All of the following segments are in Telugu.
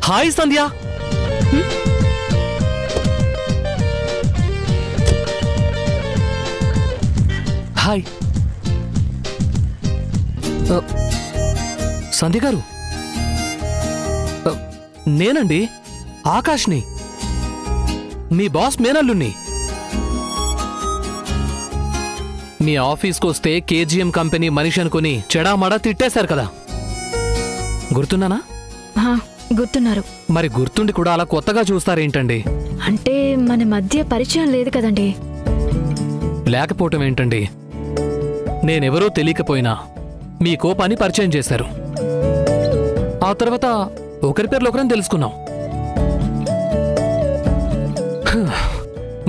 हाय संध्या। हाय సంధ్య గారు, నేనండి ఆకాష్ని, మీ బాస్ మేనల్లుని. మీ ఆఫీస్కి వస్తే కేజీఎం కంపెనీ మనిషి అనుకుని చెడామడా తిట్టేశారు కదా, గుర్తున్నానా? గుర్తున్నారు. మరి గుర్తుండి కూడా అలా కొత్తగా చూస్తారేంటండి? అంటే మన మధ్య పరిచయం లేదు కదండి. లేకపోవటం ఏంటండి? నేనెవరో తెలియకపోయినా మీ కోపాన్ని పరిచయం చేశారు. ఆ తర్వాత ఒకరి పేర్లు ఒకరని తెలుసుకున్నాం.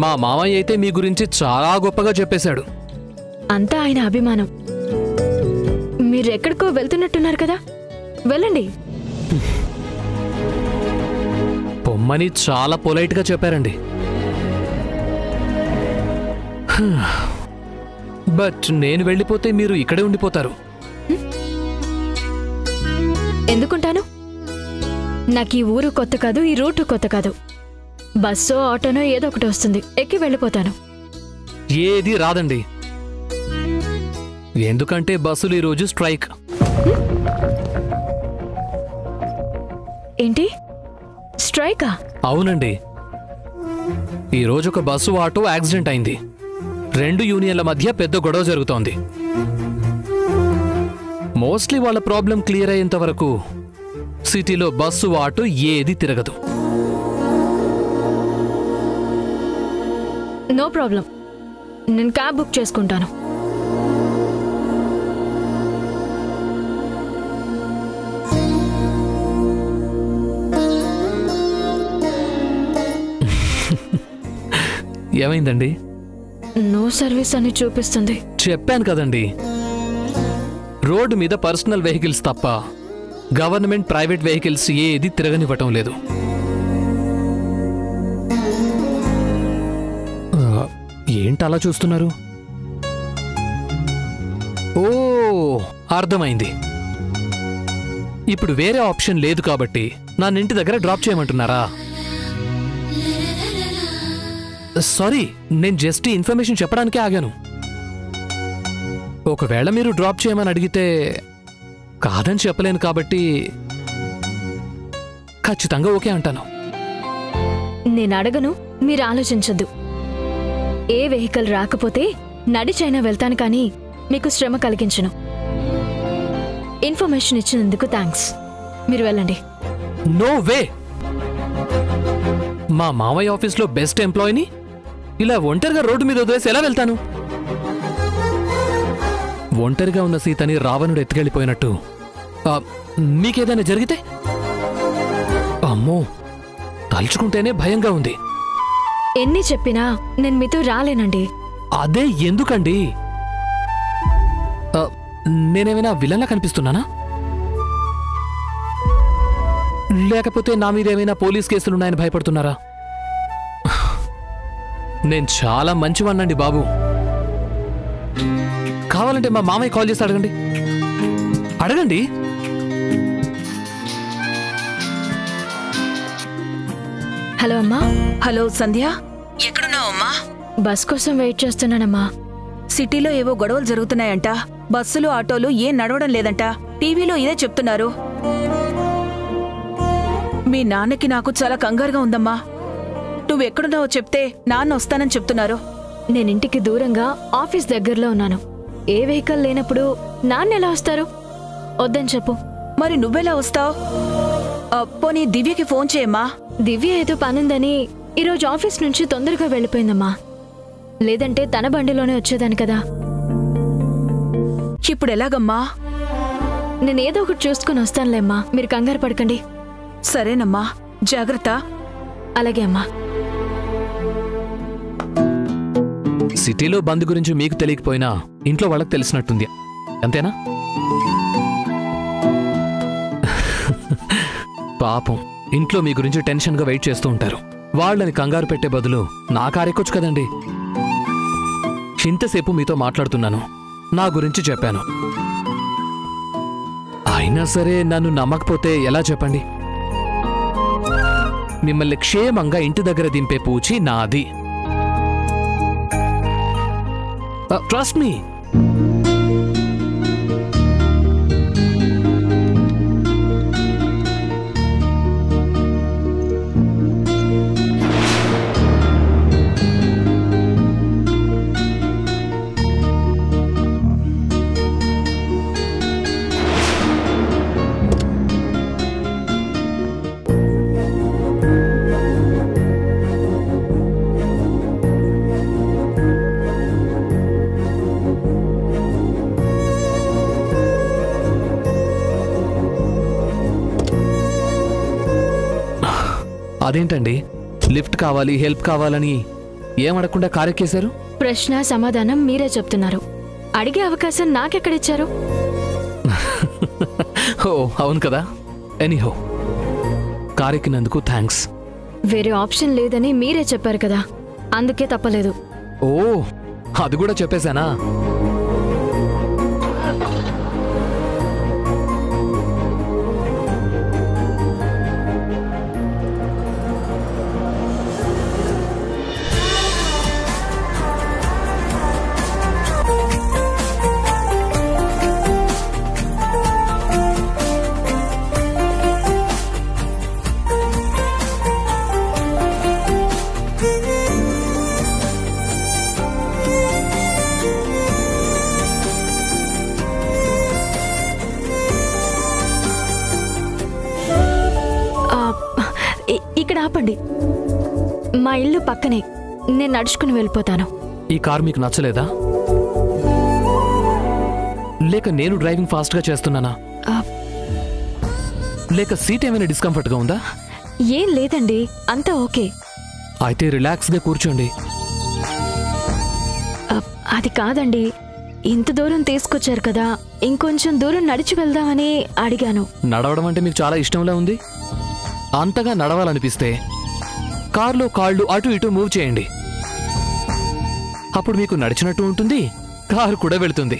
మా మామయ్య అయితే మీ గురించి చాలా గొప్పగా చెప్పేశాడు. అంతా ఆయన అభిమానం. మీరెక్కడికో వెళ్తున్నట్టున్నారు కదా, వెళ్ళండి. పొమ్మని చాలా పొలైట్గా చెప్పారండి. బట్ నేను వెళ్ళిపోతే మీరు ఇక్కడే ఉండిపోతారు. ఎందుకుంటాను? నాకు ఈ ఊరు కొత్త కాదు, ఈ రూటు కొత్త కాదు. బస్సో ఆటోనో ఏదో ఒకటి వస్తుంది, ఎక్కి వెళ్ళిపోతాను. ఏది రాదండి, ఎందుకంటే బస్సులు ఈరోజు స్ట్రైక్. ఏంటి స్ట్రైకా? అవునండి, ఈరోజు ఒక బస్సు ఆటో యాక్సిడెంట్ అయింది. 2 యూనియన్ల మధ్య పెద్ద గొడవ జరుగుతోంది. మోస్ట్లీ వాళ్ళ ప్రాబ్లం క్లియర్ అయ్యేంత వరకు సిటీలో బస్సు ఆటో ఏది తిరగదు. నో ప్రాబ్లం, నేను క్యాబ్ బుక్ చేసుకుంటాను. ఏమైందండి? నో సర్వీస్ అని చూపిస్తుంది. చెప్పాను కదండి, రోడ్డు మీద పర్సనల్ వెహికల్స్ తప్ప గవర్నమెంట్ ప్రైవేట్ వెహికల్స్ ఏది తిరగనివ్వటం లేదు. ఏంటలా చూస్తున్నారు? ఓ, అర్థమైంది. ఇప్పుడు వేరే ఆప్షన్ లేదు కాబట్టి నన్ను ఇంటి దగ్గర డ్రాప్ చేయమంటున్నారా? సారీ, నేను జస్ట్ ఇన్ఫర్మేషన్ చెప్పడానికే ఆగాను. ఒకవేళ మీరు డ్రాప్ చేయమని అడిగితే కాదని చెప్పలేను కాబట్టి ఖచ్చితంగా ఓకే అంటాను. నేను అడగను, మీరు ఆలోచించద్దు. ఏ వెహికల్ రాకపోతే నడిచైనా వెళ్తాను, కానీ మీకు శ్రమ కలిగించను. ఇన్ఫర్మేషన్ ఇచ్చినందుకు థ్యాంక్స్. మీరు వెళ్ళండి. No way! మా మామయ్య ఆఫీస్లో బెస్ట్ ఎంప్లాయీని ఇలా ఒంటరిగా రోడ్డు మీద వదిలేసి ఎలా వెళ్తాను? ఒంటరిగా ఉన్న సీతని రావణుడు ఎత్తుకెళ్ళిపోయినట్టు మీకేదైనా జరిగితే? అమ్మో, తలుచుకుంటేనే భయంగా ఉంది. ఎన్ని చెప్పినా నేను మీతో రాలేనండి. అదే ఎందుకండి? నేనేమైనా విలన్లా కనిపిస్తున్నానా? లేకపోతే నా మీదేమైనా పోలీస్ కేసులున్నాయని భయపడుతున్నారా? నేను చాలా మంచివాణ్ణండి బాబు. కావాలంటే మా మామయ్య కాల్ చేసి అడగండి. అడగండి. హలో అమ్మా. హలో సంధ్య, ఎక్కడున్నావు అమ్మా? బస్ కోసం వెయిట్ చేస్తున్నానమ్మా. సిటీలో ఏవో గొడవలు జరుగుతున్నాయంట. బస్సులు ఆటోలు ఏం నడవడం లేదంట. టీవీలో ఇదే చెప్తున్నారు. మీ నాన్నకి నాకు చాలా కంగారుగా ఉందమ్మా. నువ్వెక్కడున్నావో చెప్తే నాన్న వస్తానని చెప్తున్నారు. నేనింటికి దూరంగా ఆఫీస్ దగ్గరలో ఉన్నాను. ఏ వెహికల్ లేనప్పుడు నాన్న ఎలా వస్తారు? వద్దని చెప్పు. మరి నువ్వెలా వస్తావు? పోనీ దివ్యకి ఫోన్ చేయమ్మా. దివ్య ఏదో పనుందని ఈరోజు ఆఫీస్ నుంచి తొందరగా వెళ్ళిపోయిందమ్మా. లేదంటే తన బండిలోనే వచ్చేదాన్ని కదా. ఇప్పుడు ఎలాగమ్మా? నేనేదో ఒకటి చూసుకుని వస్తానులేమ్మా, మీరు కంగారు పడకండి. సరేనమ్మా, జాగ్రత్త. అలాగే అమ్మా. సిటీలో బంద్ గురించి మీకు తెలియకపోయినా ఇంట్లో వాళ్ళకి తెలిసినట్టుంది, అంతేనా? పాపం ఇంట్లో మీ గురించి టెన్షన్గా వెయిట్ చేస్తూ ఉంటారు. వాళ్ళని కంగారు పెట్టే బదులు నా కారెక్కొచ్చు కదండి. ఇంతసేపు మీతో మాట్లాడుతున్నాను, నా గురించి చెప్పాను. అయినా సరే నన్ను నమ్మకపోతే ఎలా చెప్పండి? మిమ్మల్ని క్షేమంగా ఇంటి దగ్గర దింపే పూచి నాది. Trust me. అదేంటండి, లిఫ్ట్ కావాలి, హెల్ప్ కావాలని ఏమడకుండా కారెక్కేశారు? ప్రశ్న సమాధానం మీరే చెప్తున్నారు. అడిగే అవకాశం నాకెక్కడిచ్చారు? ఓ అవును కదా. ఎనీహో, కారెక్కినందుకు థ్యాంక్స్. వేరే ఆప్షన్ లేదని మీరే చెప్పారు కదా, అందుకే తప్పలేదు. ఓ అది కూడా చెప్పేశానా? ఇక్కడ ఆపండి. మా ఇల్లు పక్కనే, నేను నడుచుకుని వెళ్ళిపోతాను. ఈ కార్ మీకు నచ్చలేదా? లేక నేను డ్రైవింగ్ ఫాస్ట్గా చేస్తున్నానా? లేక సీట్ ఏమైనా డిస్కంఫర్ట్గా ఉందా? ఏం లేదండి, అంతా ఓకే. అయితే రిలాక్స్గా కూర్చోండి. అది కాదండి, ఇంత దూరం తీసుకొచ్చారు కదా, ఇంకొంచెం దూరం నడిచి వెళ్దామని అడిగాను. నడవడం అంటే మీకు చాలా ఇష్టంలా ఉంది. అంతగా నడవాలనిపిస్తే కార్లో కాళ్ళు అటు ఇటు మూవ్ చేయండి. అప్పుడు మీకు నడిచినట్టు ఉంటుంది, కారు కూడా వెళుతుంది.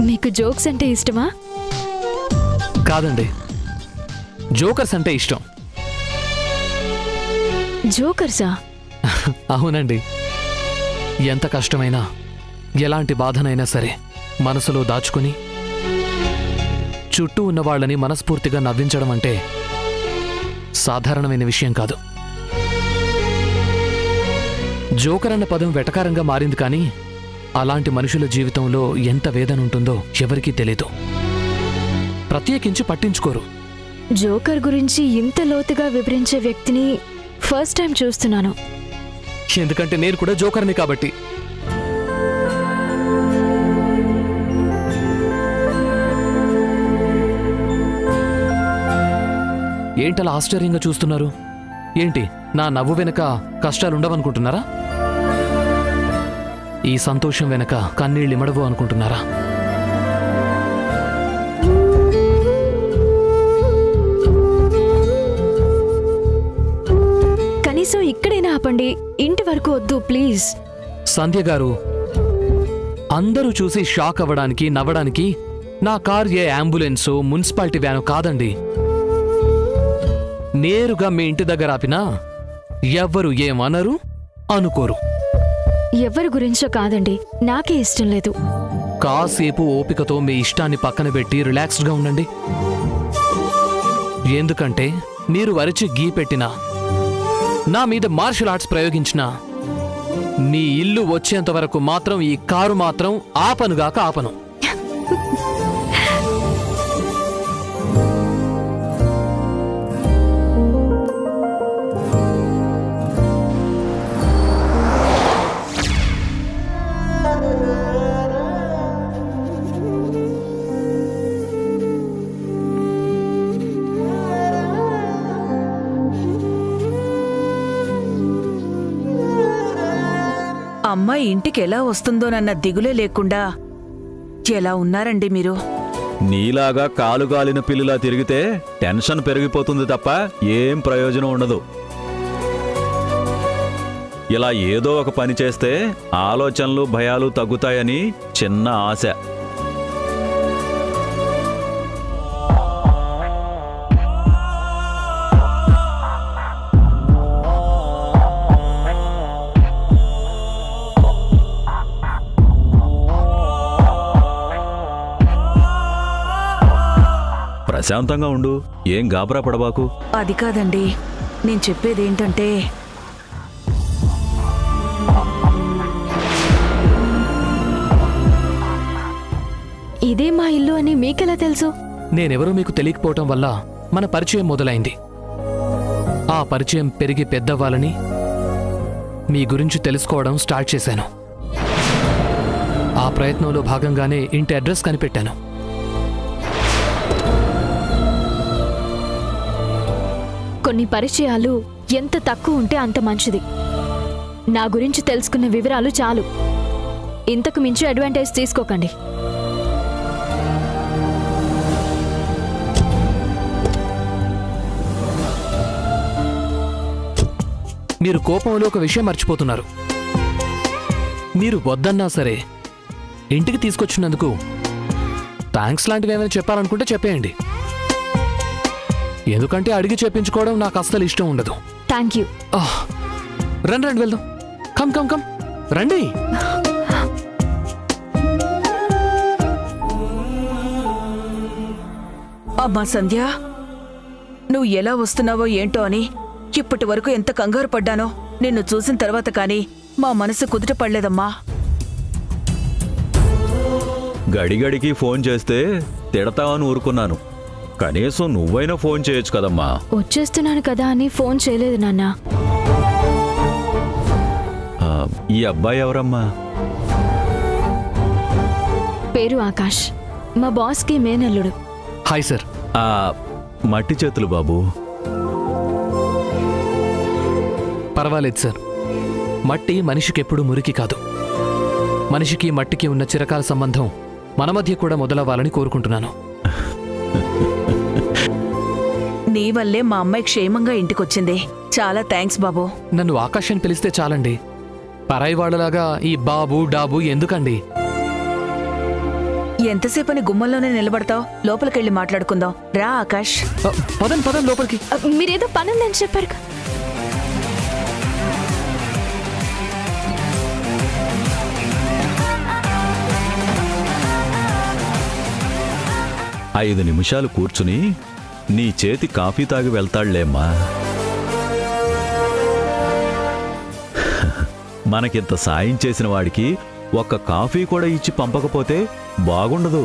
మీకు జోక్స్ అంటే ఇష్టమా? కాదండి, జోకర్స్ అంటే ఇష్టం. జోకర్సా? అవునండి. ఎంత కష్టమైనా, ఎలాంటి బాధనైనా సరే మనసులో దాచుకుని చుట్టూ ఉన్న వాళ్ళని మనస్ఫూర్తిగా నవ్వించడం అంటే సాధారణమైన విషయం కాదు. జోకర్ అన్న పదం వెటకారంగా మారింది, కానీ అలాంటి మనుషుల జీవితంలో ఎంత వేదన ఉంటుందో ఎవరికీ తెలీదు, ప్రత్యేకించి పట్టించుకోరు. జోకర్ గురించి ఇంత లోతుగా వివరించే వ్యక్తిని ఫస్ట్ టైం చూస్తున్నాను. ఎందుకంటే నేను కూడా జోకర్ని కాబట్టి. ఏంటలా ఆశ్చర్యంగా చూస్తున్నారు? ఏంటి, నా నవ్వు వెనక కష్టాలుండవనుకుంటున్నారా? ఈ సంతోషం వెనక కన్నీళ్ళిమడవు అనుకుంటున్నారా? కనీసం ఇక్కడైనా ఆపండి, ఇంటి వరకు వద్దు ప్లీజ్. సంధ్య గారు, అందరూ చూసి షాక్ అవ్వడానికి, నవ్వడానికి నా కార్ ఏ అంబులెన్సో మున్సిపాలిటీ వ్యాను కాదండి. నేరుగా మీ ఇంటి దగ్గర ఆపినా ఎవ్వరు ఏమనరు, అనుకోరు. ఎవరి గురించో కాదండి, నాకే ఇష్టం లేదు. కాసేపు ఓపికతో మీ ఇష్టాన్ని పక్కన పెట్టి రిలాక్స్డ్గా ఉండండి. ఎందుకంటే మీరు వరిచి గీ పెట్టినా నా మీద మార్షల్ ఆర్ట్స్ ప్రయోగించినా నీ ఇల్లు వచ్చేంత వరకు మాత్రం ఈ కారు మాత్రం ఆపనుగాక ఆపను. అమ్మాయి ఇంటికి ఎలా వస్తుందోనన్న దిగులే లేకుండా ఎలా ఉన్నారండి మీరు? నీలాగా కాలుగాలిన పిల్లులా తిరిగితే టెన్షన్ పెరిగిపోతుంది తప్ప ఏం ప్రయోజనం ఉండదు. ఇలా ఏదో ఒక పని చేస్తే ఆలోచనలు భయాలు తగ్గుతాయని చిన్న ఆశ. ప్రశాంతంగా ఉండు, ఏం గాబరా పడబాకు. అది కాదండి, నేను చెప్పేదేంటంటే ఇదే మా ఇల్లు అని మీకెలా తెలుసు? నేనెవరో మీకు తెలియకపోవటం వల్ల మన పరిచయం మొదలైంది. ఆ పరిచయం పెరిగి పెద్దవ్వాలని మీ గురించి తెలుసుకోవడం స్టార్ట్ చేశాను. ఆ ప్రయత్నంలో భాగంగానే ఇంటి అడ్రస్ కనిపెట్టాను. కొన్ని పరిచయాలు ఎంత తక్కువ ఉంటే అంత మంచిది. నా గురించి తెలుసుకున్న వివరాలు చాలు. ఇంతకు మించి అడ్వాంటేజ్ తీసుకోకండి. మీరు కోపంలో ఒక విషయం మర్చిపోతున్నారు. మీరు వద్దన్నా సరే ఇంటికి తీసుకొచ్చినందుకు థ్యాంక్స్ లాంటివి ఏమైనా చెప్పాలనుకుంటే చెప్పేయండి. ఎందుకంటే అడిగి చెప్పించుకోవడం నాకు అస్సలు ఇష్టం ఉండదు. Thank you. రండి రండి వెళ్దాం. కమ్ కమ్ కమ్ రండి. అమ్మా సంధ్య, నువ్వు ఎలా వస్తున్నావో ఏంటో అని ఇప్పటి వరకు ఎంత కంగారు పడ్డానో నిన్ను చూసిన తర్వాత కానీ మా మనసు కుదుట పడలేదమ్మా. గడిగడికి ఫోన్ చేస్తే తిడతావని ఊరుకున్నాను. కనీసం నువ్వైనా ఫోన్ చేయొచ్చు కదమ్మా. వచ్చేస్తున్నాను కదా అని ఫోన్ చేయలేదు నాన్న. ఈ అబ్బాయి ఎవరమ్మా? పేరు ఆకాష్, మా బాస్కి మేనల్లుడు. Hi sir. మట్టి చేతులు బాబు. పర్వాలేదు సార్. మట్టి మనిషికెప్పుడు మురికి కాదు. మనిషికి మట్టికి ఉన్న చిరకాల సంబంధం మన మధ్య కూడా మొదలవ్వాలని కోరుకుంటున్నాను. నీ వల్లే మా అమ్మాయి క్షేమంగా ఇంటికొచ్చింది. చాలా థ్యాంక్స్ బాబు. నన్ను ఆకాష్ అని పిలిస్తే చాలండి. పరాయి వాళ్ళలాగా ఈ బాబు డాబు ఎందుకండి? ఎంతసేపని గుమ్మంలోనే నిలబడతావు? లోపలికెళ్ళి మాట్లాడుకుందాం రా ఆకాష్. పదం పదం లోపలికి. మీరేదో పనుందని చెప్పారు. 5 నిమిషాలు కూర్చుని నీ చేతి కాఫీ తాగి వెళ్తాళ్లేమ్మా. మనకింత సాయం చేసిన వాడికి ఒక్క కాఫీ కూడా ఇచ్చి పంపకపోతే బాగుండదు.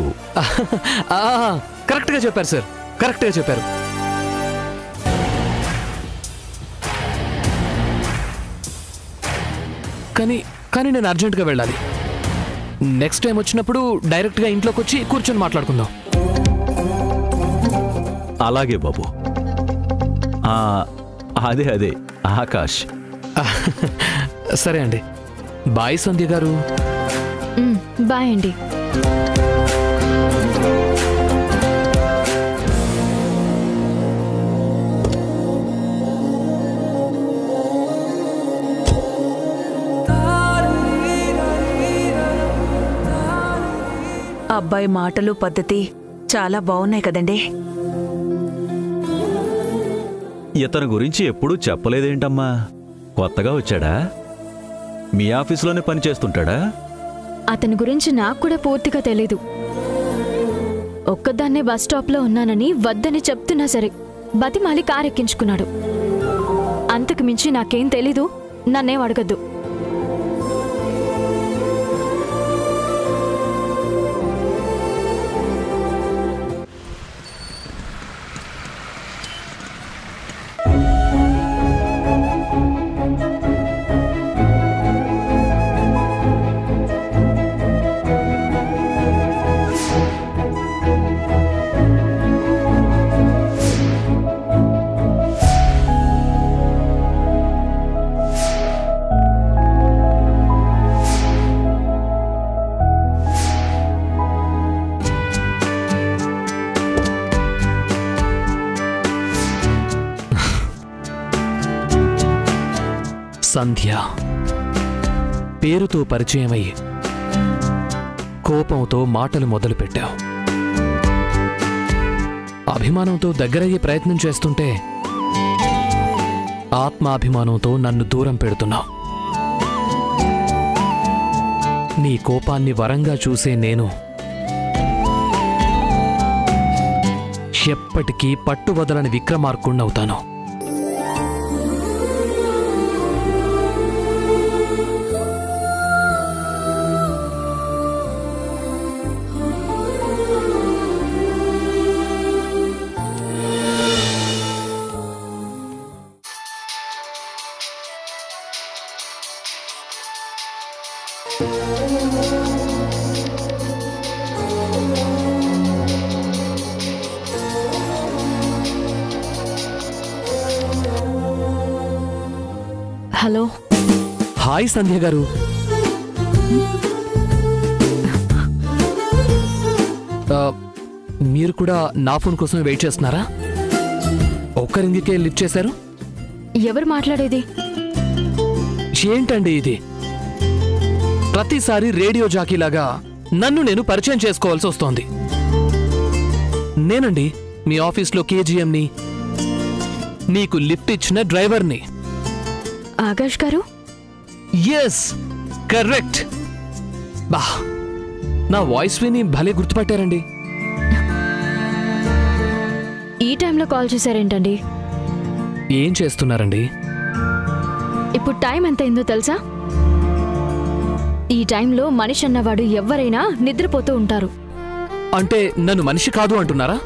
కరెక్ట్గా చెప్పారు సార్, కరెక్ట్గా చెప్పారు. కానీ నేను అర్జెంటుగా వెళ్ళాలి. నెక్స్ట్ టైం వచ్చినప్పుడు డైరెక్ట్గా ఇంట్లోకి వచ్చి కూర్చొని మాట్లాడుకుందాం. అలాగే బాబు. అదే ఆకాష్. సరే అండి. బాయ్ సంధ్య గారు. బాయ్ అండి. అబ్బాయి మాటలు పద్ధతి చాలా బాగున్నాయి కదండి. ఇతని గురించి ఎప్పుడూ చెప్పలేదేంటమ్మా? కొత్తగా వచ్చాడా? మీ ఆఫీసులోనే పనిచేస్తుంటాడా? అతని గురించి నాకు కూడా పూర్తిగా తెలీదు. ఒక్కదాన్నే బస్ స్టాప్లో ఉన్నానని వద్దని చెప్తున్నా సరే బతిమాలి కారెక్కించుకున్నాడు. అంతకు మించి నాకేం తెలీదు, నన్నేం అడగద్దు. సంధ్య పేరుతో పరిచయమయ్యి కోపంతో మాటలు మొదలుపెట్టావు. అభిమానంతో దగ్గరయ్యే ప్రయత్నం చేస్తుంటే ఆత్మాభిమానంతో నన్ను దూరం పెడుతున్నావు. నీ కోపాన్ని వరంగా చూసే నేను ఎప్పటికీ పట్టువదలని విక్రమార్కుణ్ణవుతాను. హలో. హాయ్ సంధ్య గారు. మీరు కూడా నా ఫోన్ కోసమే వెయిట్ చేస్తున్నారా? ఒక్క రింగికే లిఫ్ట్ చేశారు. ఎవరు మాట్లాడేది? ఏంటండి ఇది? ప్రతిసారి రేడియో జాకీలాగా నన్ను నేను పరిచయం చేసుకోవాల్సి వస్తోంది. నేనండి మీ ఆఫీస్లో కేజీఎంని, మీకు లిఫ్ట్ ఇచ్చిన డ్రైవర్ని. ఆకాష్ గారు? Yes, correct. బా, నా వాయిస్ విని భలే గుర్తుపట్టారండి. ఈ టైంలో కాల్ చేశారేంటండి? ఏం చేస్తున్నారండి? ఇప్పుడు టైం ఎంత అయిందో తెలుసా? ఈ టైంలో మనిషి అన్నవాడు ఎవరైనా నిద్రపోతూ ఉంటారు. అంటే నన్ను మనిషి కాదు అంటున్నారా?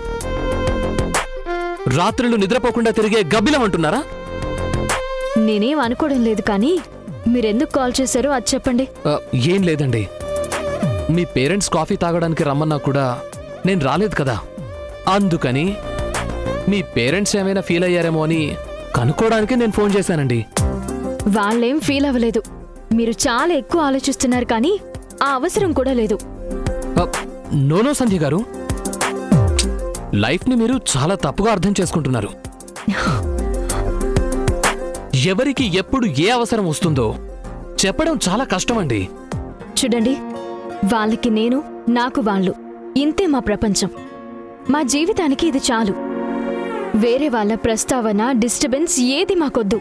రాత్రులు నిద్రపోకుండా తిరిగే గబ్బిలం అంటున్నారా? నేనేం అనుకోవడం లేదు, కానీ మీరెందుకు కాల్ చేశారో అది చెప్పండి. ఏం లేదండి, మీ పేరెంట్స్ కాఫీ తాగడానికి రమ్మన్నా కూడా నేను రాలేదు కదా, అందుకని మీ పేరెంట్స్ ఏమైనా ఫీల్ అయ్యారేమో అని కనుక్కోవడానికి నేను ఫోన్ చేశానండి. వాళ్ళేం ఫీల్ అవ్వలేదు. మీరు చాలా ఎక్కువ ఆలోచిస్తున్నారు, కానీ ఆ అవసరం కూడా లేదు. నోనో సంధ్య గారు, లైఫ్ని మీరు చాలా తప్పుగా అర్థం చేసుకుంటున్నారు. ఎవరికి ఎప్పుడు ఏ అవసరం వస్తుందో చెప్పడం చాలా కష్టమండి. చూడండి, వాళ్ళకి నేను, నాకు వాళ్ళు, ఇంతే మా ప్రపంచం. మా జీవితానికి ఇది చాలు. వేరే వాళ్ళ ప్రస్తావన, డిస్టర్బెన్స్ ఏది మాకొద్దు.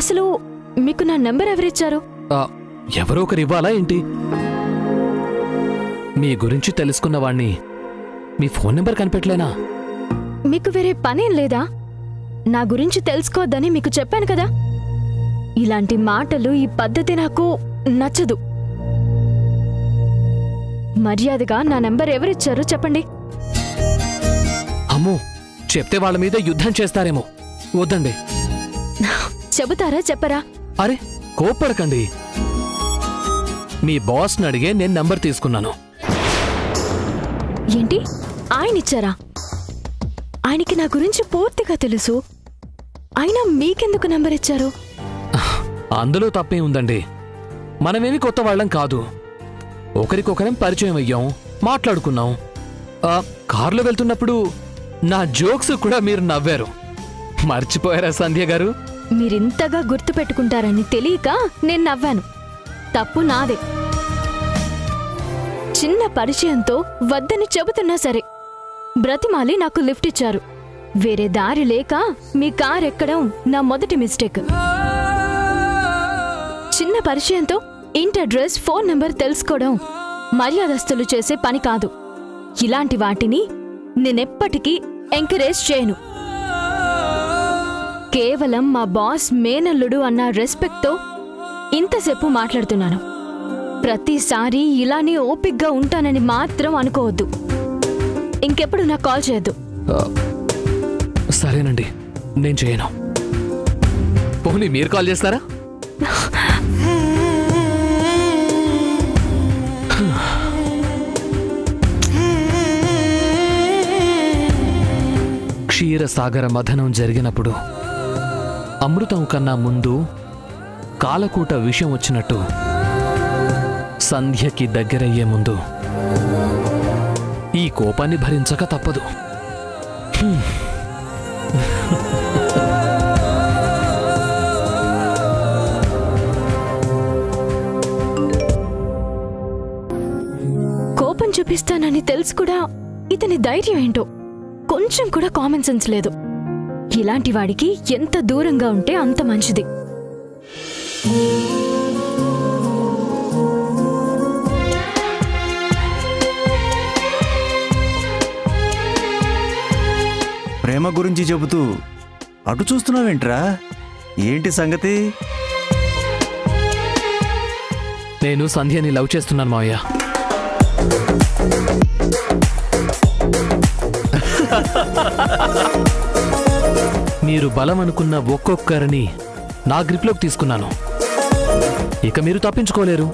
అసలు మీకు నా నెంబర్ ఎవరిచ్చారు? ఎవరో ఒకరు ఇవ్వాలా ఏంటి? మీ గురించి తెలుసుకున్న వాణ్ణి మీ ఫోన్ నెంబర్ కనిపెట్టలేనా? మీకు వేరే పనేం లేదా? నా గురించి తెలుసుకోవద్దని మీకు చెప్పాను కదా. ఇలాంటి మాటలు, ఈ పద్ధతి నాకు నచ్చదు. మర్యాదగా నా నెంబర్ ఎవరిచ్చారో చెప్పండి. అమ్మో, చెప్తే వాళ్ళ మీద యుద్ధం చేస్తారేమో. వద్దండి. చెబుతారా చెప్పరా? అరే, కోప్పడకండి. మీ బాస్ని అడిగే నేను నంబర్ తీసుకున్నాను. ఏంటి? ఆయనిచ్చారా? ఆయనకి నా గురించి పూర్తిగా తెలుసు. అయినా మీకెందుకు నంబర్ ఇచ్చారు? అందులో తప్పే ఉందండి. మనమేమి కొత్త వాళ్ళం కాదు. ఒకరికొకరం పరిచయం అయ్యాం, మాట్లాడుకున్నాం. కారులో వెళ్తున్నప్పుడు నా జోక్స్ కూడా మీరు నవ్వారు. మర్చిపోయారా సంధ్య గారు? మీరింతగా గుర్తుపెట్టుకుంటారని తెలియక నేను నవ్వాను. తప్పు నాదే. చిన్న పరిచయంతో వద్దని చెబుతున్నా సరే బ్రతిమాలి నాకు లిఫ్ట్ ఇచ్చారు. వేరే దారి లేక మీ కార్ ఎక్కడం నా మొదటి మిస్టేక్. చిన్న పరిచయంతో ఇంటి అడ్రస్, ఫోన్ నెంబర్ తెలుసుకోవడం మర్యాదస్తులు చేసే పని కాదు. ఇలాంటి వాటిని నేనెప్పటికీ ఎంకరేజ్ చేయను. కేవలం మా బాస్ మేనల్లుడు అన్న రెస్పెక్ట్తో ఇంతసేపు మాట్లాడుతున్నాను. ప్రతిసారి ఇలానే ఓపిగ్గా ఉంటానని మాత్రం అనుకోవద్దు. ఇంకెప్పుడు నాకు కాల్ చేయొద్దు. సరేనండి, నేను చేయను. పోనీ మీరు కాల్ చేస్తారా? క్షీరసాగర మథనం జరిగినప్పుడు అమృతం కన్నా ముందు కాలకూట విషయం వచ్చినట్టు సంధ్యకి దగ్గరయ్యే ముందు ఈ కోపాన్ని భరించక తప్పదు. కోపం చూపిస్తానని తెలుసు కూడా ఇతని ధైర్యం ఏంటో. కొంచెం కూడా కామన్ సెన్స్ లేదు. ఇలాంటి వాడికి ఎంత దూరంగా ఉంటే అంత మంచిది. ప్రేమ గురించి చెబుతూ అటు చూస్తున్నావేంట్రా? ఏంటి సంగతి? నేను సంధ్యని లవ్ చేస్తున్నాను మావయ్య. మీరు బలం అనుకున్న ఒక్కొక్కరిని నా గ్రిప్లోకి తీసుకున్నాను. ఇక మీరు తప్పించుకోలేరు.